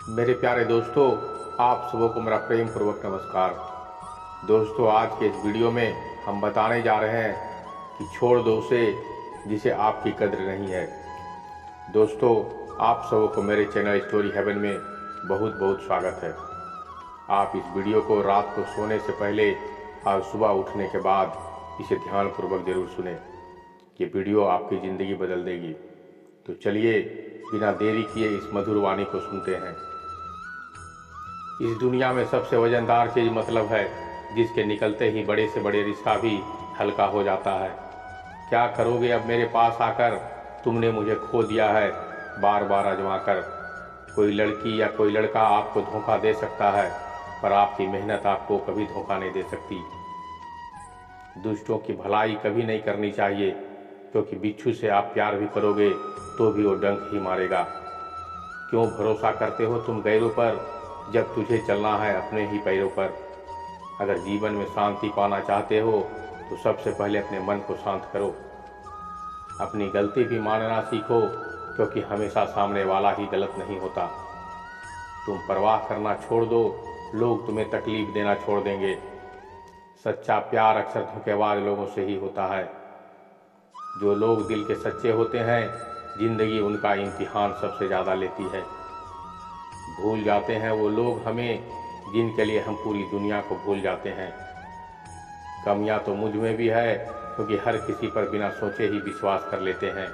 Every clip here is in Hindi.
मेरे प्यारे दोस्तों, आप सबों को मेरा प्रेम पूर्वक नमस्कार। दोस्तों, आज के इस वीडियो में हम बताने जा रहे हैं कि छोड़ दो उसे जिसे आपकी कद्र नहीं है। दोस्तों, आप सबों को मेरे चैनल स्टोरी हेवन में बहुत बहुत स्वागत है। आप इस वीडियो को रात को सोने से पहले और सुबह उठने के बाद इसे ध्यानपूर्वक जरूर सुनें। ये वीडियो आपकी ज़िंदगी बदल देगी। तो चलिए, बिना देरी किए इस मधुर वाणी को सुनते हैं। इस दुनिया में सबसे वजनदार चीज़ मतलब है, जिसके निकलते ही बड़े से बड़े रिश्ता भी हल्का हो जाता है। क्या करोगे अब मेरे पास आकर, तुमने मुझे खो दिया है बार बार आजमा कर। कोई लड़की या कोई लड़का आपको धोखा दे सकता है, पर आपकी मेहनत आपको कभी धोखा नहीं दे सकती। दुष्टों की भलाई कभी नहीं करनी चाहिए, क्योंकि बिच्छू से आप प्यार भी करोगे तो भी वो डंक ही मारेगा। क्यों भरोसा करते हो तुम गैरों पर, जब तुझे चलना है अपने ही पैरों पर। अगर जीवन में शांति पाना चाहते हो तो सबसे पहले अपने मन को शांत करो। अपनी गलती भी मानना सीखो, क्योंकि हमेशा सामने वाला ही गलत नहीं होता। तुम परवाह करना छोड़ दो, लोग तुम्हें तकलीफ देना छोड़ देंगे। सच्चा प्यार अक्सर धोखेबाज लोगों से ही होता है। जो लोग दिल के सच्चे होते हैं, जिंदगी उनका इम्तिहान सबसे ज़्यादा लेती है। भूल जाते हैं वो लोग हमें, जिनके लिए हम पूरी दुनिया को भूल जाते हैं। कमियां तो मुझ में भी है, क्योंकि हर किसी पर बिना सोचे ही विश्वास कर लेते हैं।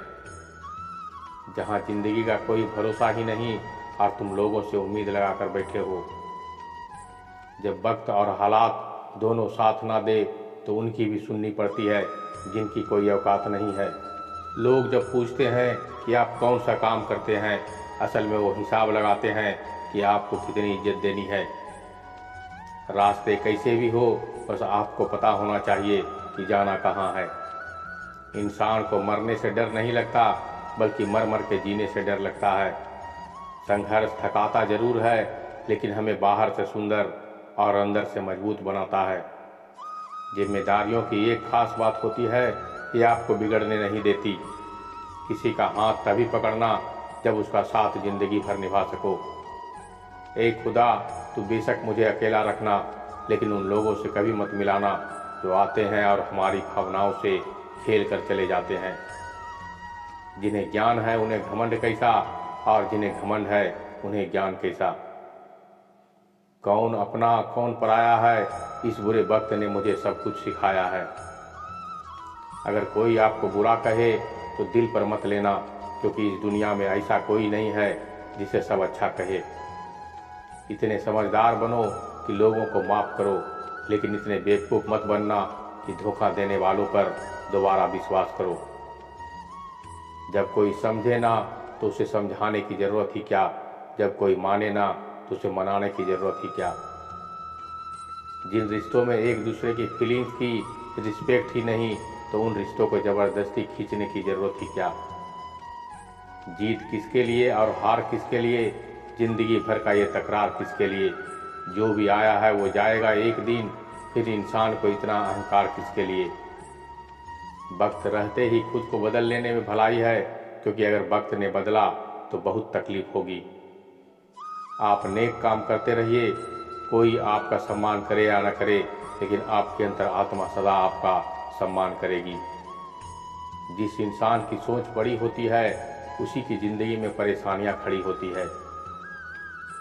जहां जिंदगी का कोई भरोसा ही नहीं और तुम लोगों से उम्मीद लगाकर बैठे हो। जब वक्त और हालात दोनों साथ ना दे तो उनकी भी सुननी पड़ती है, जिनकी कोई औकात नहीं है। लोग जब पूछते हैं कि आप कौन सा काम करते हैं, असल में वो हिसाब लगाते हैं कि आपको कितनी इज्जत देनी है। रास्ते कैसे भी हो, बस आपको पता होना चाहिए कि जाना कहाँ है। इंसान को मरने से डर नहीं लगता, बल्कि मर मर के जीने से डर लगता है। संघर्ष थकाता जरूर है, लेकिन हमें बाहर से सुंदर और अंदर से मजबूत बनाता है। जिम्मेदारियों की एक खास बात होती है, ये आपको बिगड़ने नहीं देती। किसी का हाथ तभी पकड़ना जब उसका साथ जिंदगी भर निभा सको। ए खुदा, तू बेशक मुझे अकेला रखना, लेकिन उन लोगों से कभी मत मिलाना जो आते हैं और हमारी भावनाओं से खेल कर चले जाते हैं। जिन्हें ज्ञान है उन्हें घमंड कैसा, और जिन्हें घमंड है उन्हें ज्ञान कैसा। कौन अपना कौन पराया है, इस बुरे वक्त ने मुझे सब कुछ सिखाया है। अगर कोई आपको बुरा कहे तो दिल पर मत लेना, क्योंकि इस दुनिया में ऐसा कोई नहीं है जिसे सब अच्छा कहे। इतने समझदार बनो कि लोगों को माफ़ करो, लेकिन इतने बेवकूफ़ मत बनना कि धोखा देने वालों पर दोबारा विश्वास करो। जब कोई समझे ना तो उसे समझाने की ज़रूरत ही क्या, जब कोई माने ना तो उसे मनाने की ज़रूरत ही क्या। जिन रिश्तों में एक दूसरे की फीलिंग्स की रिस्पेक्ट ही नहीं, तो उन रिश्तों को ज़बरदस्ती खींचने की ज़रूरत ही क्या। जीत किसके लिए और हार किसके लिए, जिंदगी भर का ये तकरार किसके लिए। जो भी आया है वो जाएगा एक दिन, फिर इंसान को इतना अहंकार किसके लिए। वक्त रहते ही खुद को बदल लेने में भलाई है, क्योंकि अगर वक्त ने बदला तो बहुत तकलीफ होगी। आप नेक काम करते रहिए, कोई आपका सम्मान करे या न करे, लेकिन आपके अंतर आत्मा सदा आपका सम्मान करेगी। जिस इंसान की सोच बड़ी होती है, उसी की ज़िंदगी में परेशानियां खड़ी होती है।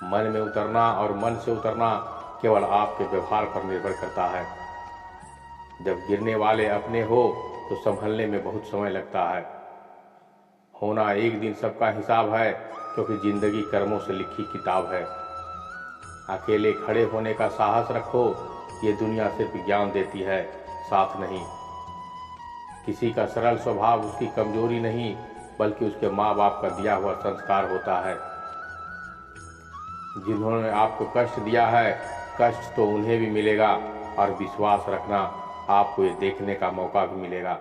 मन में उतरना और मन से उतरना केवल आपके व्यवहार पर निर्भर करता है। जब गिरने वाले अपने हो तो संभलने में बहुत समय लगता है। होना एक दिन सबका हिसाब है, क्योंकि ज़िंदगी कर्मों से लिखी किताब है। अकेले खड़े होने का साहस रखो, ये दुनिया सिर्फ ज्ञान देती है, साथ नहीं। किसी का सरल स्वभाव उसकी कमजोरी नहीं, बल्कि उसके माँ बाप का दिया हुआ संस्कार होता है। जिन्होंने आपको कष्ट दिया है, कष्ट तो उन्हें भी मिलेगा, और विश्वास रखना, आपको ये देखने का मौका भी मिलेगा।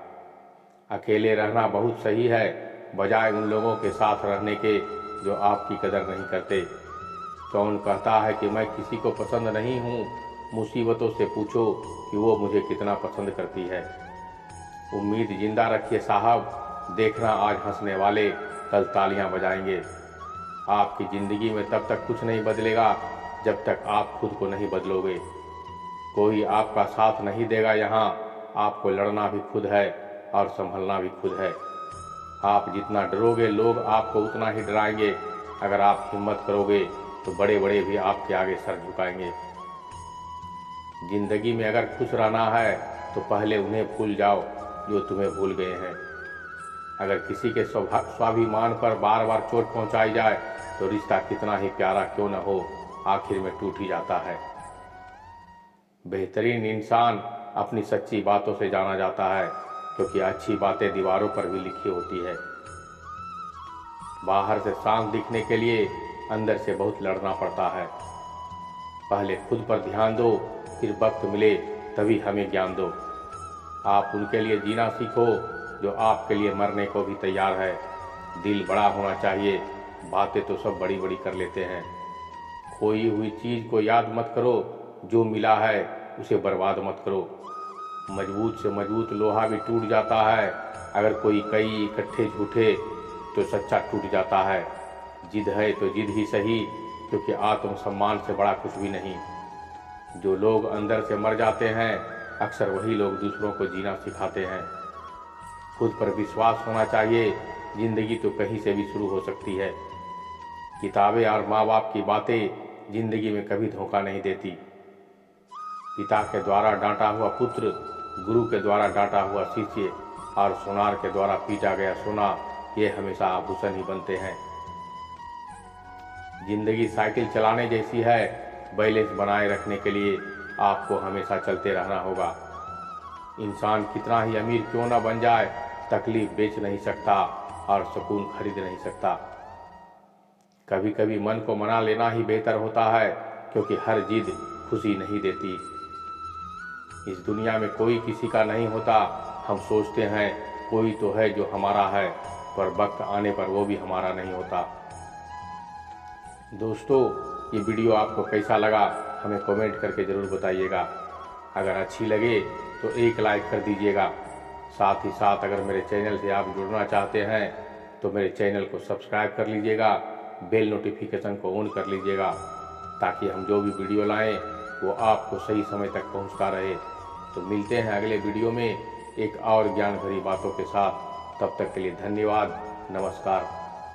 अकेले रहना बहुत सही है, बजाय उन लोगों के साथ रहने के जो आपकी कदर नहीं करते। कौन कहता है कि मैं किसी को पसंद नहीं हूँ, मुसीबतों से पूछो कि वो मुझे कितना पसंद करती है। उम्मीद जिंदा रखिए साहब, देखना आज हंसने वाले कल तालियां बजाएंगे। आपकी ज़िंदगी में तब तक कुछ नहीं बदलेगा जब तक आप खुद को नहीं बदलोगे। कोई आपका साथ नहीं देगा यहाँ, आपको लड़ना भी खुद है और संभलना भी खुद है। आप जितना डरोगे लोग आपको उतना ही डराएंगे। अगर आप हिम्मत करोगे तो बड़े बड़े भी आपके आगे सर झुकाएंगे। जिंदगी में अगर खुश रहना है तो पहले उन्हें भूल जाओ जो तुम्हें भूल गए हैं। अगर किसी के स्वाभिमान पर बार बार चोट पहुंचाई जाए तो रिश्ता कितना ही प्यारा क्यों न हो, आखिर में टूट ही जाता है। बेहतरीन इंसान अपनी सच्ची बातों से जाना जाता है, क्योंकि अच्छी बातें दीवारों पर भी लिखी होती है। बाहर से शांत दिखने के लिए अंदर से बहुत लड़ना पड़ता है। पहले खुद पर ध्यान दो, फिर वक्त मिले तभी हमें ज्ञान दो। आप उनके लिए जीना सीखो जो आपके लिए मरने को भी तैयार है। दिल बड़ा होना चाहिए, बातें तो सब बड़ी बड़ी कर लेते हैं। खोई हुई चीज़ को याद मत करो, जो मिला है उसे बर्बाद मत करो। मजबूत से मजबूत लोहा भी टूट जाता है, अगर कोई कई इकट्ठे झूठे तो सच्चा टूट जाता है। जिद है तो जिद ही सही, क्योंकि आत्मसम्मान से बड़ा कुछ भी नहीं। जो लोग अंदर से मर जाते हैं अक्सर वही लोग दूसरों को जीना सिखाते हैं। खुद पर विश्वास होना चाहिए, जिंदगी तो कहीं से भी शुरू हो सकती है। किताबें और माँ बाप की बातें जिंदगी में कभी धोखा नहीं देती। पिता के द्वारा डांटा हुआ पुत्र, गुरु के द्वारा डांटा हुआ शिष्य और सोनार के द्वारा पीटा गया सोना, ये हमेशा आभूषण ही बनते हैं। जिंदगी साइकिल चलाने जैसी है, बैलेंस बनाए रखने के लिए आपको हमेशा चलते रहना होगा। इंसान कितना ही अमीर क्यों न बन जाए, तकलीफ बेच नहीं सकता और सुकून खरीद नहीं सकता। कभी कभी मन को मना लेना ही बेहतर होता है, क्योंकि हर जिद खुशी नहीं देती। इस दुनिया में कोई किसी का नहीं होता। हम सोचते हैं कोई तो है जो हमारा है, पर वक्त आने पर वो भी हमारा नहीं होता। दोस्तों, ये वीडियो आपको कैसा लगा हमें कमेंट करके ज़रूर बताइएगा। अगर अच्छी लगे तो एक लाइक कर दीजिएगा। साथ ही साथ अगर मेरे चैनल से आप जुड़ना चाहते हैं तो मेरे चैनल को सब्सक्राइब कर लीजिएगा, बेल नोटिफिकेशन को ऑन कर लीजिएगा, ताकि हम जो भी वीडियो लाएं वो आपको सही समय तक पहुंचता रहे। तो मिलते हैं अगले वीडियो में एक और ज्ञान भरी बातों के साथ। तब तक के लिए धन्यवाद। नमस्कार।